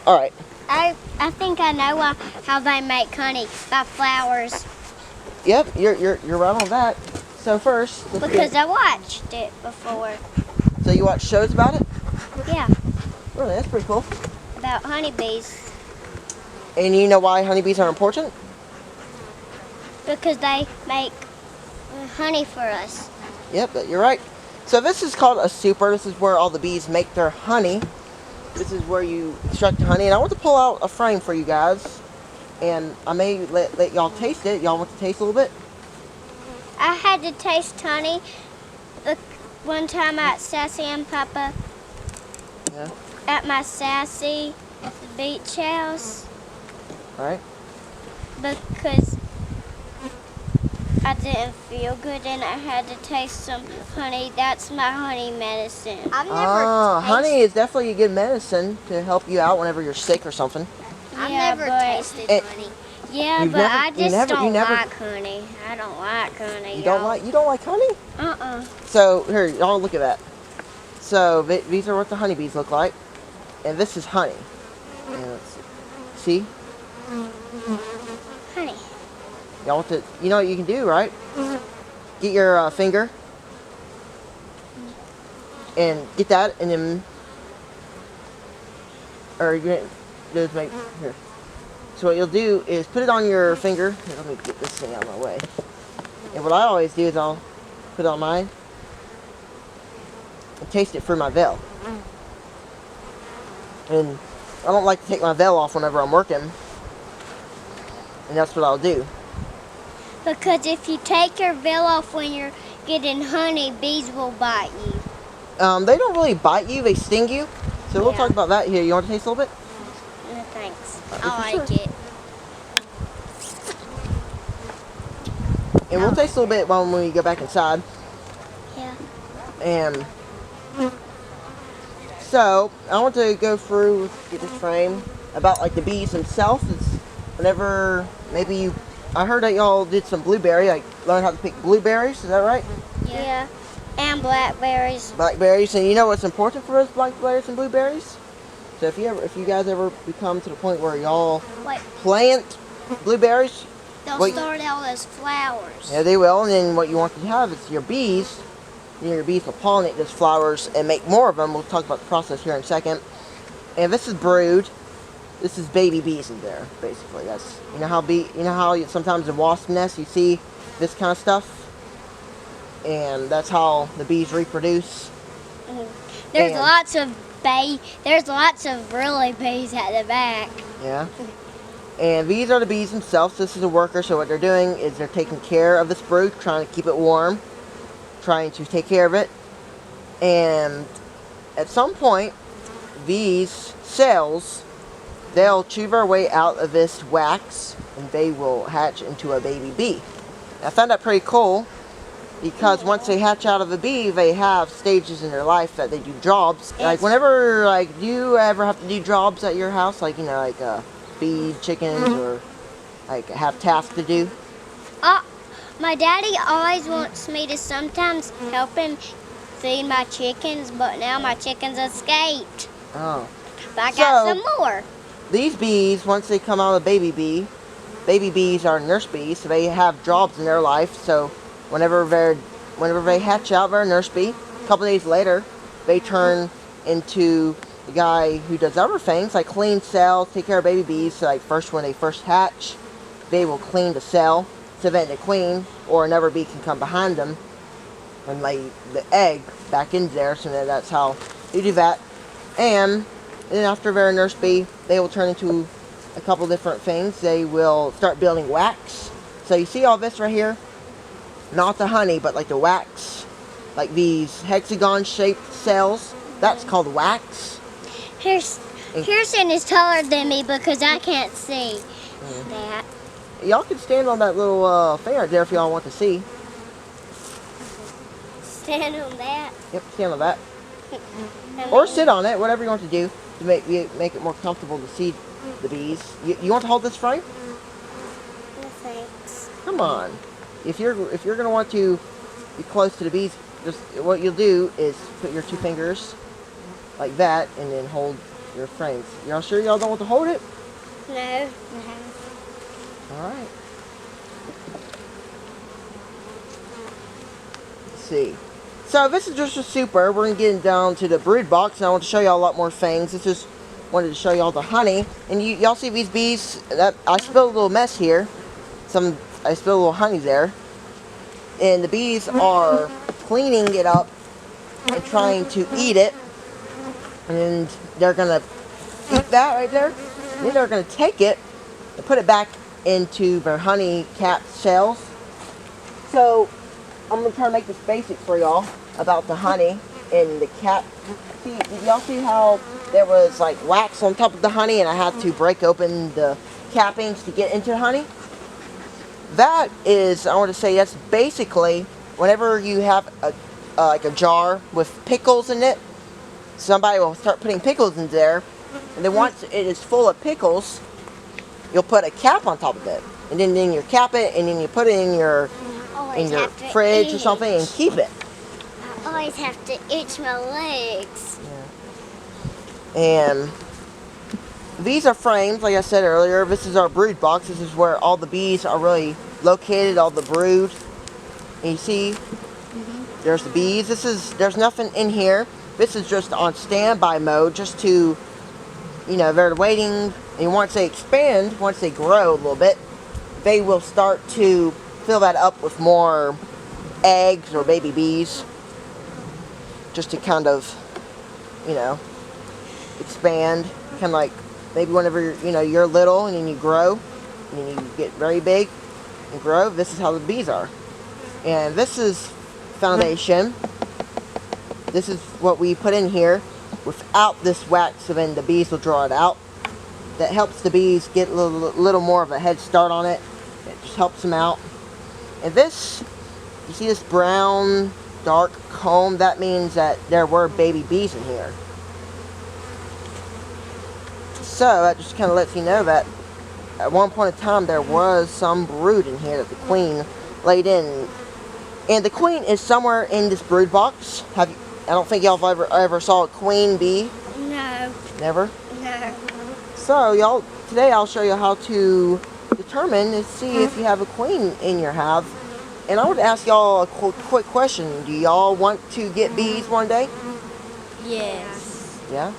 Alright. I think I know how they make honey by flowers. Yep, you're right on that. So first, Because I watched it before. So you watch shows about it? Yeah. Really, that's pretty cool. About honeybees. And you know why honeybees are important? Because they make honey for us. Yep, you're right. So this is called a super. This is where all the bees make their honey. This is where you extract the honey. And I want to pull out a frame for you guys. And I may let y'all taste it. Y'all want to taste a little bit? I had to taste honey one time at Sassy and Papa. Yeah. At my Sassy beach house. Alright. Because I didn't feel good and I had to taste some honey. That's my honey medicine. I've never honey is definitely a good medicine to help you out whenever you're sick or something. I've never tasted honey. Yeah, but I just don't like honey. I don't like honey. You don't like honey? So here, y'all look at that. So these are what the honeybees look like, and this is honey. And let's see. Honey. Y'all want to? You know what you can do, right? Get your finger and get that, and then, or you're gonna just make here. So what you'll do is put it on your finger. Here, let me get this thing out of my way. And what I always do is I'll put it on mine and taste it through my veil. And I don't like to take my veil off whenever I'm working. And that's what I'll do. Because if you take your veil off when you're getting honey, bees will bite you. They don't really bite you, they sting you. So we'll talk about that here. You want to taste a little bit? No, thanks. I like it. And we'll taste a little bit when we go back inside. Yeah. And so I want to go through, get this frame, about like the bees themselves. It's whenever maybe I heard that y'all did some blueberry, like learn how to pick blueberries. Is that right? Yeah. And blackberries. Blackberries, and you know what's important for those blackberries and blueberries? So if you guys ever become to the point where y'all plant blueberries, they'll start out as flowers. Yeah, they will. And then what you want to have is your bees. Your bees will pollinate those flowers and make more of them. We'll talk about the process here in a second. And this is brood. This is baby bees in there, basically. That's you know how sometimes in wasp nests you see this kind of stuff, and that's how the bees reproduce. There's lots of really bees at the back. Yeah. And these are the bees themselves. This is a worker, so what they're doing is they're taking care of this brood, trying to keep it warm, trying to take care of it. And at some point, these cells, they'll chew their way out of this wax, and they will hatch into a baby bee. I found that pretty cool, because once they hatch out of a bee, they have stages in their life that they do jobs. Like whenever, do you ever have to do jobs at your house? Like, feed chickens or have tasks to do? My daddy always wants me to sometimes help him feed my chickens, but now my chickens escaped. Oh. But I got some more. These bees, once they come out of baby bees are nurse bees, so they have jobs in their life. So whenever they hatch out, they're a nurse bee. A couple days later, they turn into the guy who does other things, like clean cells, take care of baby bees. So when they first hatch, they will clean the cell so that the queen or another bee can come behind them and lay the egg back in there. So that's how they do that. And then after they're a nurse bee, they will turn into a couple different things. They will start building wax. So you see all this right here? Not the honey, but like the wax. Like these hexagon-shaped cells. That's called wax. Kirsten is taller than me because I can't see that. Y'all can stand on that little thing right there if y'all want to see. Stand on that? Yep, stand on that. Or sit on it, whatever you want to do to make it more comfortable to see the bees. You want to hold this frame? No, thanks. Come on. If you're gonna want to be close to the bees, just what you'll do is put your two fingers like that, and then hold Your frames. Y'all sure y'all don't want to hold it? No. Alright. Let's see. So this is just a super. We're going to get down to the brood box, and I want to show y'all a lot more things. This is wanted to show y'all the honey. And y'all see these bees? I spilled a little mess here. I spilled a little honey there. And the bees are cleaning it up and trying to eat it. And they're going to eat that right there. And then they're going to take it and put it back into their honey cap shells. So I'm going to try to make this basic for y'all about the honey and the cap. See, did y'all see how there was like wax on top of the honey and I had to break open the cappings to get into honey? That is, I want to say, that's basically whenever you have like a jar with pickles in it, somebody will start putting pickles in there, and then once it is full of pickles, you'll put a cap on top of it, and then you cap it, and then you put it in your fridge or something and keep it. I always have to itch my legs. Yeah. And these are frames, like I said earlier. This is our brood box. This is where all the bees are really located, all the brood. And you see, there's the bees. There's nothing in here. This is just on standby mode, just to, they're waiting. And once they expand, once they grow a little bit, they will start to fill that up with more eggs or baby bees, just to kind of, expand. Kind of like maybe whenever you're little and then you grow and then you get very big and grow. This is how the bees are. And this is foundation. This is what we put in here without this wax, so then the bees will draw it out. That helps the bees get a little more of a head start on it. It just helps them out. And this, you see this brown dark comb? That means that there were baby bees in here. So that just kind of lets you know that at one point in time there was some brood in here that the queen laid in. And the queen is somewhere in this brood box. I don't think y'all ever saw a queen bee. No. Never? No. So today I'll show you how to determine and see if you have a queen in your hive. And I would ask y'all a quick question. Do y'all want to get bees one day? Yes. Yeah?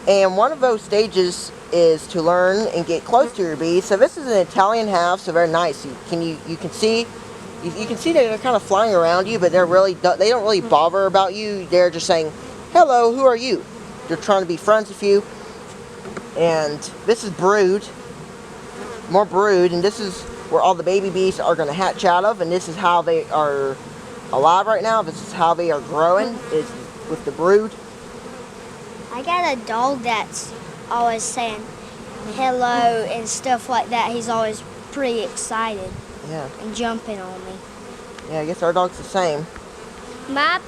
And one of those stages is to learn and get close to your bees. So this is an Italian hive, so very nice. You can see that they're kind of flying around you, but they don't really bother about you. They're just saying, "Hello, who are you?" They're trying to be friends with you. And this is brood, more brood, and this is where all the baby bees are going to hatch out of, and this is how they are alive right now. This is how they are growing, is with the brood. I got a dog that's always saying hello and stuff like that. He's always pretty excited. Yeah. And jumping on me. Yeah, I guess our dog's the same. My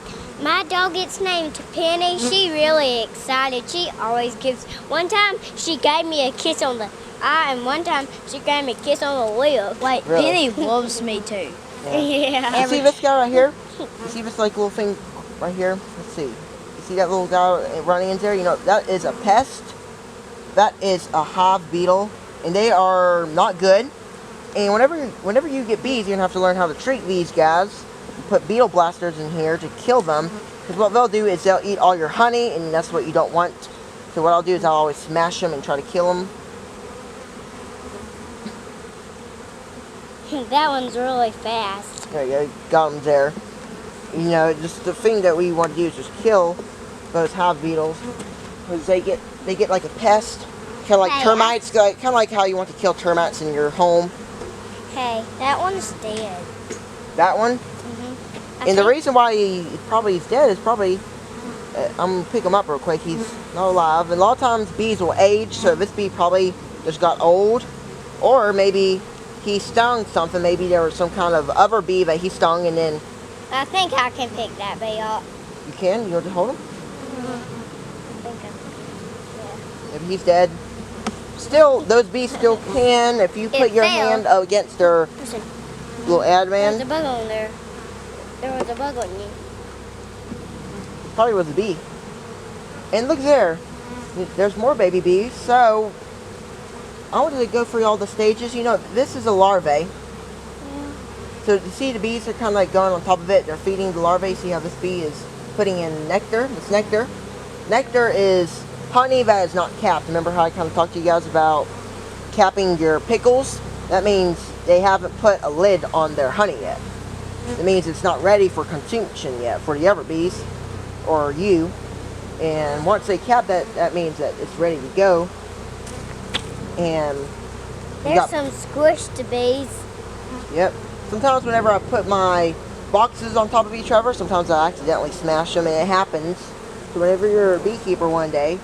dog gets named Penny. She really excited. She always gives. One time she gave me a kiss on the eye, and one time she gave me a kiss on the lip. Like Really? Penny loves me too. Yeah. You see this guy right here? You see this like little thing right here? Let's see. You see that little guy running in there? That is a pest. That is a hive beetle, and they are not good. And whenever you get bees, you're gonna have to learn how to treat these guys. You put beetle blasters in here to kill them, because what they'll do is they'll eat all your honey, and that's what you don't want. So what I'll do is I'll always smash them and try to kill them. That one's really fast. There you go, got them there. Just the thing that we want to do is just kill those hive beetles, because they get like a pest, kind of like termites, kind of like how you want to kill termites in your home. Hey, that one's dead. That one? And the reason why he's dead is probably, I'm going to pick him up real quick, he's not alive. And a lot of times bees will age, so this bee probably just got old. Or maybe he stung something, maybe there was some kind of other bee that he stung, and then... I think I can pick that bee up. You can? You want to hold him? I think I can. If he's dead. Still, those bees still can, if you put your hand against their Listen, little there's adamant. a bug on there. There was a bug on you. Probably was a bee. And look there. there's more baby bees. So I wanted to go through all the stages. You know, this is a larvae. Yeah. So you see the bees are kind of like going on top of it. They're feeding the larvae. See how this bee is putting in nectar? It's nectar. Nectar is honey that is not capped. Remember how I kind of talked to you guys about capping your pickles? That means they haven't put a lid on their honey yet. It means it's not ready for consumption yet for the other bees or you. And once they cap that, that means that it's ready to go. And There's some squished bees. Yep. Sometimes whenever I put my boxes on top of each other, sometimes I accidentally smash them, and it happens. So whenever you're a beekeeper one day,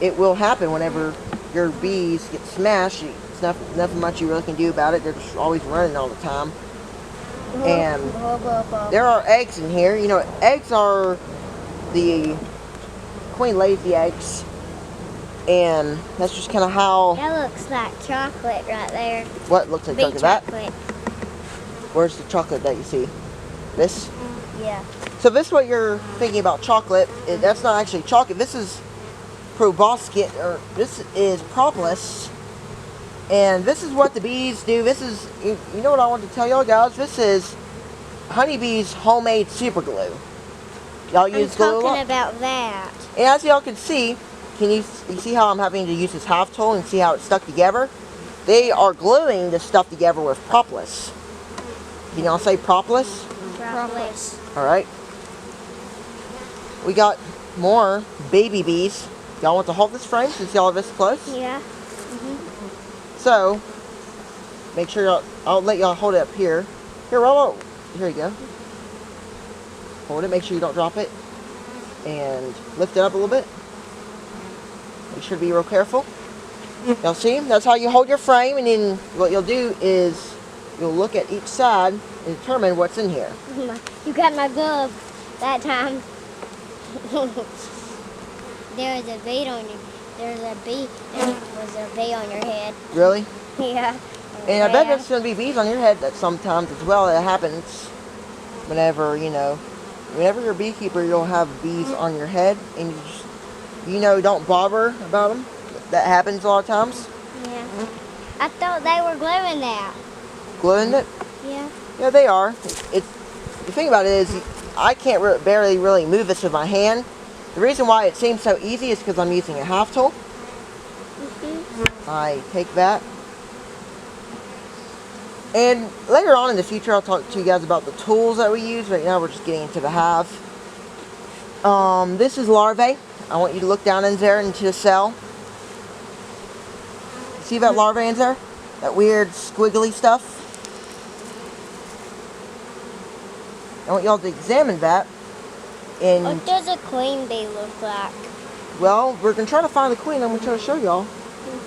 it will happen whenever your bees get smashed. It's nothing much you really can do about it. They're just always running all the time. And there are eggs in here. You know, eggs are the queen lays the eggs. And that's just kind of how... That looks like chocolate right there. What looks like Bee chocolate? That? chocolate. Where's the chocolate that you see? This? Yeah. So this is what you're thinking about chocolate. That's not actually chocolate. This is proboscis, or this is propolis. And this is what the bees do. This is, you know what I want to tell y'all guys? This is honeybees' homemade super glue. Y'all use glue a lot? I'm talking about that. And as y'all can see, you see how I'm having to use this half tool and see how it's stuck together? They are gluing this stuff together with propolis. Can y'all say propolis? Propolis. Alright. We got more baby bees. Y'all want to hold this frame since y'all are this close? Yeah. So, make sure I'll let y'all hold it up here. Here, roll it. Here you go. Hold it, make sure you don't drop it. And lift it up a little bit. Make sure to be real careful. Y'all see? That's how you hold your frame, and then what you'll do is you'll look at each side and determine what's in here. You got my glove that time. There was a bee on you. There was a bee on your head. Really? Yeah. And I bet there's going to be bees on your head that sometimes as well. It happens whenever, whenever you're a beekeeper, you'll have bees on your head, and you just, don't bother about them. That happens a lot of times. Yeah. I thought they were gluing that. Gluing it? Yeah. Yeah, they are. The thing about it is, I can't barely really move this with my hand. The reason why it seems so easy is because I'm using a half tool. I take that. And later on in the future, I'll talk to you guys about the tools that we use. Right now, we're just getting into the hive. This is larvae. I want you to look down in there into the cell. See that larvae in there? That weird squiggly stuff? I want y'all to examine that. And What does a queen bee look like? well, we're going to try to find the queen. I'm going to try to show y'all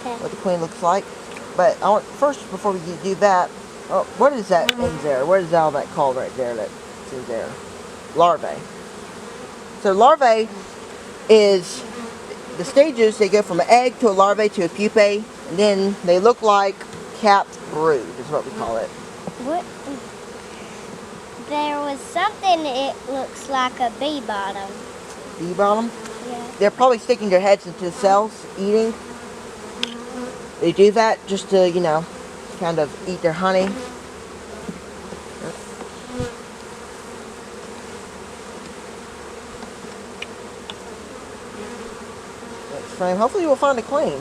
Okay. what the queen looks like. But I want, first, before we do that, what is that in there? What is all that called right there that's in there? Larvae. So larvae is the stages. They go from an egg to a larvae to a pupae, and then they look like capped brood is what we call it. What? There was something, it looks like a bee bottom. Bee bottom? Yeah. They're probably sticking their heads into the cells, eating. They do that just to, kind of eat their honey. Next frame. Hopefully we'll find the queen.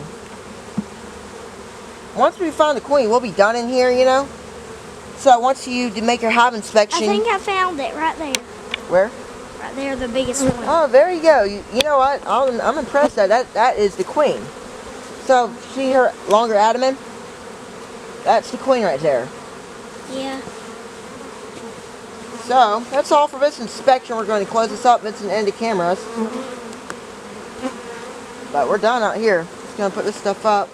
Once we find the queen, we'll be done in here, So once you make your hive inspection... I think I found it right there. Where? Right there, the biggest one. Oh, there you go. You know what? I'm impressed that is the queen. So, see her longer abdomen? That's the queen right there. Yeah. So, that's all for this inspection. We're going to close this up. Vincent, end the cameras. But we're done out here. Just going to put this stuff up.